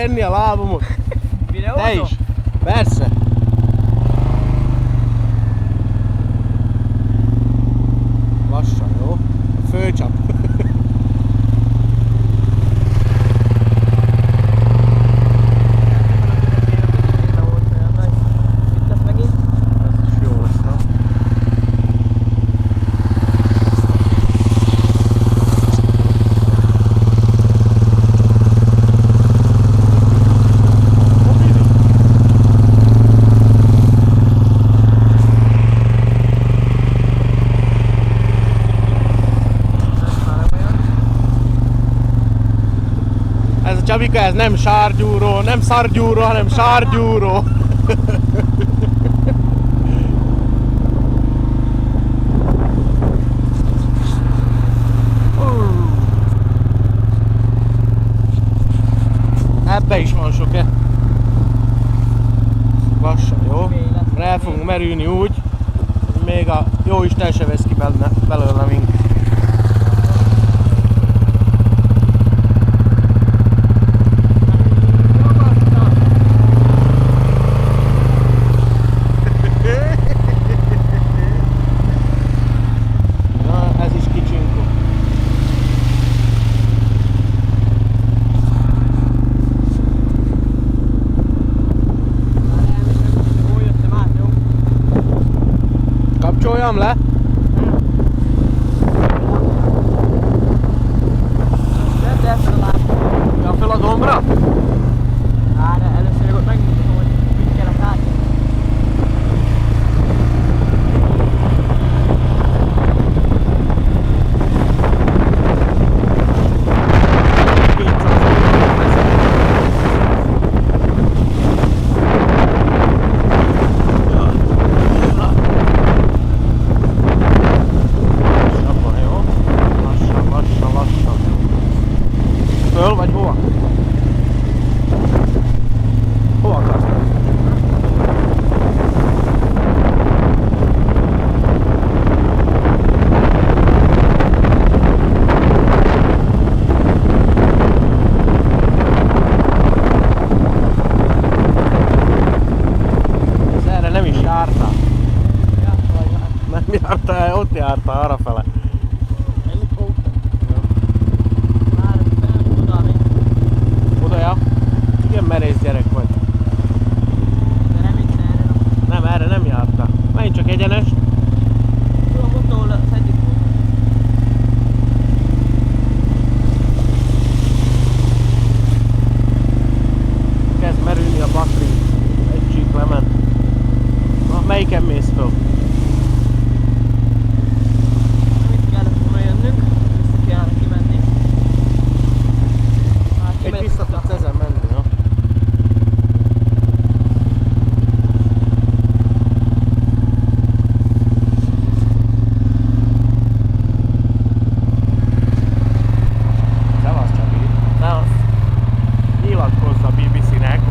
tenni a lábamot. Videózom? Te is. Persze. Lassan, jó? Fölcsap. Csabika, ez nem sárgyúró, nem szargyúró, hanem sárgyúró. Ebbe is van sok-e. Lassan, jó? El fogunk merülni úgy, hogy még a jóisten se vesz ki belőle minket. Kapcsoljam le? Ja, fel a dombra? De először ott megmutatom, hogy mit kell a kártya. Föl vagy hova? Hova akarsz? Ez erre nem is jártál. Nem jártál, ott jártál arrafele. Igen, merész gyerek vagy. De nem itt erre. Nem, erre nem jártál. Menj csak egyenes. Tudom, ott ahol az egyik volt. Kezd merülni a bakri. Egy csík lement. Na, melyiken mész föl? Itt kellett volna jönnünk, vissza kellene kimenni. Egy vissza tudsz ezen menni, no? Szevasz Csabi! Szevasz! Nyilatkozz a BBC-nek!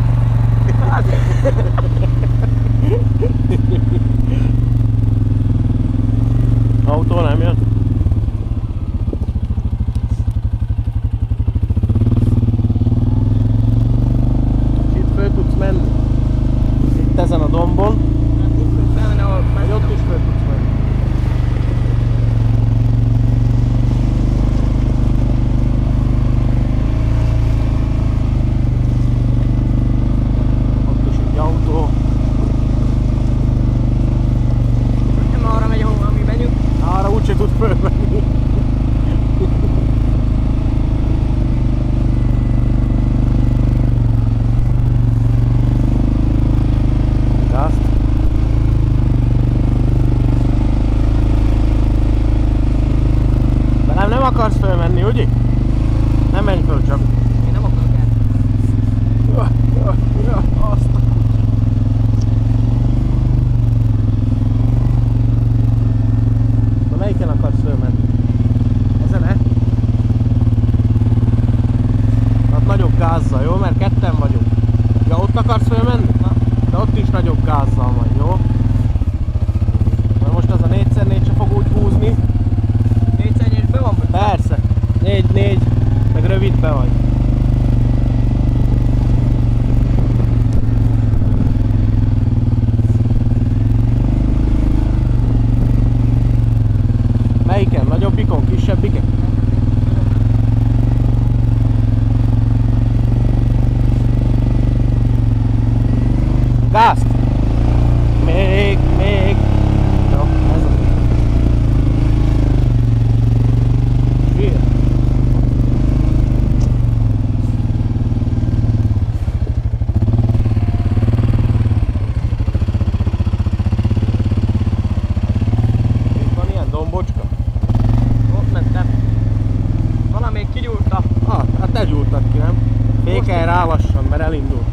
mert elindul.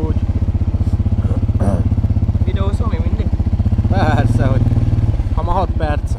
Úgy. Videózol még mindig? Persze, hogy ha ma 6 perc.